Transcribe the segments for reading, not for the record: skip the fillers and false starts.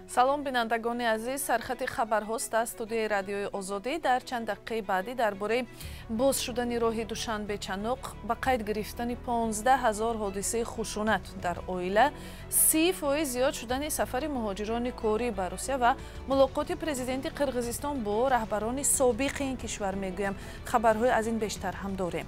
салом бинандагони азиз, сархати хабарҳост аз студияи радиои Озодӣ. дар чанд дақиқаи баъдӣ дар бораи боз шудани роҳи Душанбе-Чаноқ ба қайд гирифтани 15 000 ҳодисаи хушунат дар оила, 30% зиёд шудани сафари муҳоҷирони корӣ ба Русия ва мулоқоти президенти Қирғизистон бо раҳбарони собиқи ин кишвар мегӯям. Хабарҳои аз ин бештар ҳам дорем.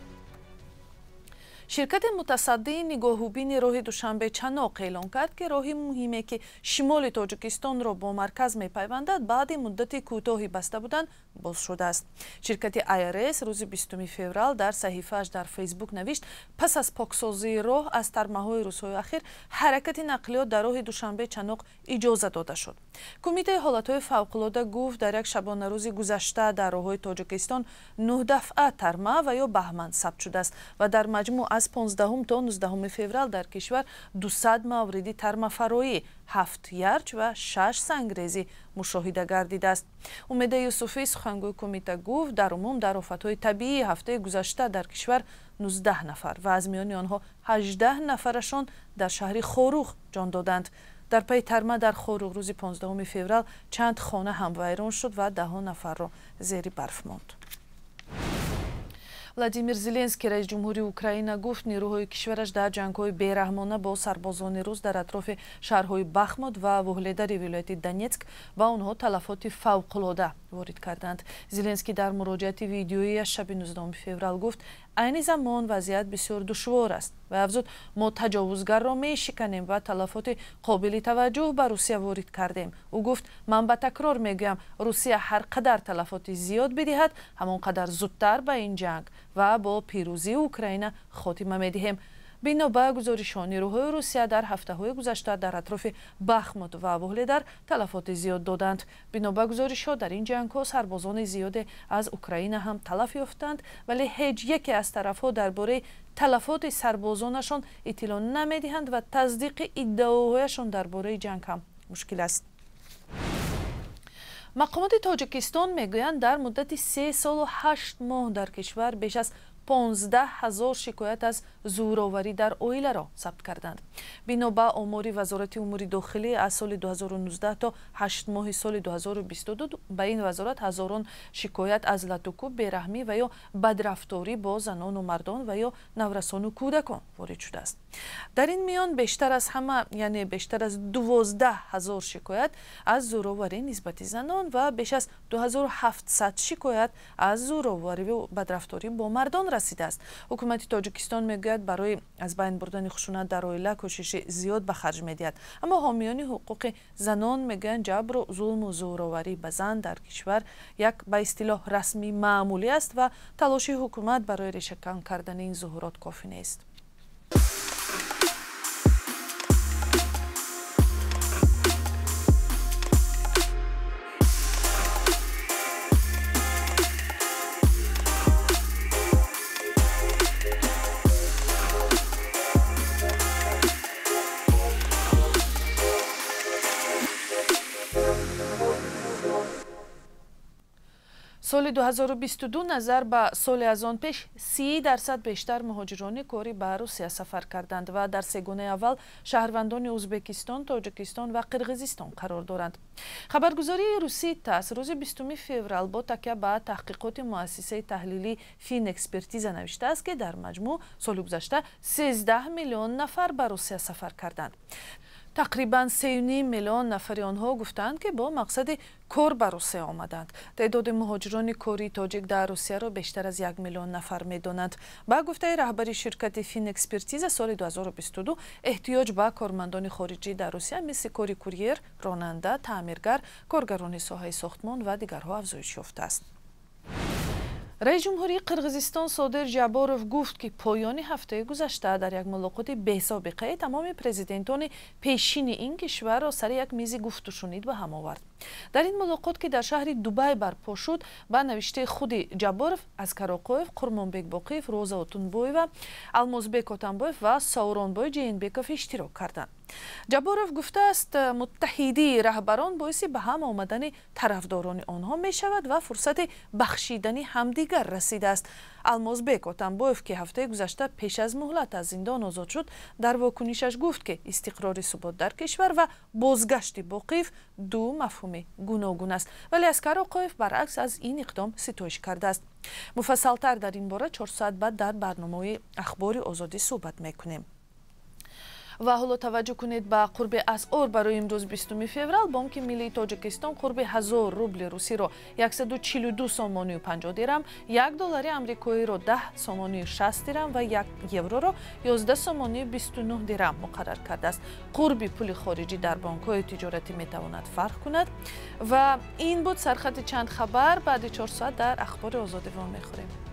ширкати мутасаддии нигоҳубини роҳи Душанбе-Чаноқ эълон кард, ки роҳи муҳиме, ки шимоли Тоҷикистонро бо марказ мепайвандад, баъди муддати кӯтоҳи баста будан боз шудааст. ширкати IRS рӯзи 20 феврал дар саҳифааш дар Фейсбук навишт: пас аз поксозии роҳ аз тармаҳои рӯзҳои ахир ҳаракати нақлиёт дар роҳи Душанбе-Чаноқ иҷоза дода шуд. Кумитаи ҳолатҳои фавқулода гуфт, дар як шабонарӯзи гузашта дар роҳҳои Тоҷикистон 9 дафъа тарма ва ё баҳман сабт шудааст ва дар маҷмӯъ аз 15 то 19 феврал дар кишвар 200 мавриди тармафароӣ, 7 ярч ва 6 сангрезӣ мушоҳида гардидааст. Умеда Юсуфӣ, сухангӯи кумита, гуфт, дар умум дар офатҳои табиӣ ҳафтаи гузашта дар кишвар 19 нафар ва аз миёни онҳо 18 нафарашон дар шаҳри Хорух ҷон доданд. дар пайи тарма дар Хорух рӯзи 15 феврал чанд хона ҳам вайрон шуд ва даҳон нафарро зери барф монд. Владимир Зеленский, раис ҷумҳурии Украина, гуфт, нирӯҳои кишвараш дар ҷангҳои бераҳмона бо сарбозони рус дар атрофи шаҳрҳои Бахмут ва Вуҳледари вилояти Донецк ба онҳо талафоти фавқулода ворид карданд. Зеленский дар муроҷиати видеоияш шаби 19 феврал гуфт, айни замон вазъият бисёр душвор аст ва афзуд, мо таҷовузгарро мешиканем ва талафоти қобили таваҷҷӯҳ ба Русия ворид кардем. ӯ гуфт, ман ба такрор мегӯям, Русия ҳар қадар талафоти зиёд бидиҳад, ҳамон қадар зудтар ба ин ҷанг ва бо пирӯзии Украина хотима медиҳем. бино ба гузоришҳо, нирӯҳои Русия дар ҳафтаҳои гузашта дар атрофи Бахмут ва Вуҳледар талафоти зиёд доданд. бино ба гузоришҳо, дар ин ҷангҳо сарбозони зиёде аз Украина ҳам талаф ёфтанд, вале ҳеҷ яке аз тарафҳо дар бораи талафоти сарбозонашон иттилоъ намедиҳанд ва таздиқи иддаоҳояшон дар бораи ҷанг ҳам мушкил аст. мақомоти Тоҷикистон мегӯянд, дар муддати 3 солу 8 моҳ дар кишвар беш аз 15 000 шикоят аз зӯроварӣ дар оиларо сабт карданд. бино ба омори Вазорати умури дохилӣ аз соли 2019 то 8 моҳи соли 2022 ба ин вазорат ҳазорон шикоят аз латукуб, бераҳмӣ ва ё бадрафторӣ бо занону мардон ва ё наврасону кӯдакон ворид шудааст. дар ин миён бештар аз ҳама, яъне бештар аз 12 000 шикоят аз зӯроварӣ нисбати занон ва беш аз 2700 шикоят аз зӯроварӣ ва бадрафторӣ бо мардон расидааст. ҳукумати Тоҷикистон мегӯяд, барои аз байн бурдани хушунат дар оила кӯшиши зиёд ба харҷ медиҳад. аммо ҳомиёни ҳуқуқи занон мегӯянд, ҷабру зулму зӯроварӣ ба зан дар кишвар як ба истилоҳ расмӣ маъмулӣ аст ва талоши ҳукумат барои решакан кардани ин зуҳурот кофӣ нест. соли 2022 назар ба соли аз он пеш 30% бештар муҳоҷирони корӣ ба Русия сафар карданд ва дар сегонаи аввал шаҳрвандони Ӯзбекистон, Тоҷикистон ва Қирғизистон қарор доранд. хабаргузории русии ТАСС рӯзи 20 феврал бо такя ба таҳқиқоти муассисаи таҳлилии Финэкспертиза навиштааст, ки дар маҷмӯъ соли гузашта 13 миллион нафар ба Русия сафар карданд. тақрибан 3,5 миллион нафари онҳо гуфтанд, ки бо мақсади кор ба Русия омаданд. теъдоди муҳоҷирони кории тоҷик дар Русияро бештар аз 1 миллион нафар медонанд. ба гуфтаи раҳбари ширкати Финэкспертиза, соли 2022 эҳтиёҷ ба кормандони хориҷӣ дар Русия мисли кори курьер, ронанда, таъмиргар, коргарони соҳаи сохтмон ва дигарҳо афзоиш ёфтааст. раис ҷумҳурии Қирғизистон Содир Ҷаборов гуфт, ки поёни ҳафтаи гузашта дар як мулоқоти бесобиқаи тамоми президентони пешини ин кишварро сари як мизи гуфтушунид ба ҳам овард. дар ин мулоқот, ки дар шаҳри Дубай барпо шуд, ба навиштаи худи Ҷаборов, Аскар Оқоев, Қурмонбек Боқиев, Роза Отунбоева, Алмозбек Отамбоев ва Сауронбой Ҷейнбеков иштирок карданд. ҷаборов гуфтааст, муттаҳидии раҳбарон боиси ба ҳам омадани тарафдорони онҳо мешавад ва фурсати бахшидани ҳамдигар расидааст. Алмозбек Отамбоев, ки ҳафтаи гузашта пеш аз муҳлат аз зиндон озод шуд, дар вокунишаш гуфт, ки истиқрори субот дар кишвар ва бозгашти Боқиев ду мафҳуми гуногун аст. Вале Аскар Оқоев баръакс аз ин иқдом ситоиш кардааст. муфассалтар дар ин бора 4 соат баъд дар барномаи ахбори озодӣ суҳбат мекунем. ва ҳоло таваҷҷӯҳ кунед ба қурби асъор. барои имрӯз 20 феврал Бонки Миллии Тоҷикистон қурби 1000 рубли русиро 142 сомонию 50 дирам, 1 доллари амрикоиро 10 сомонию 60 дирам ва 1 евроро 11 сомонию 29 дирам муқаррар кардааст. қурби пули хориҷӣ дар бонкҳои тиҷоратӣ метавонад фарқ кунад. ва ин буд сархати чанд хабар. баъди 4 соат дар ахбори озодӣ вом мехӯрем.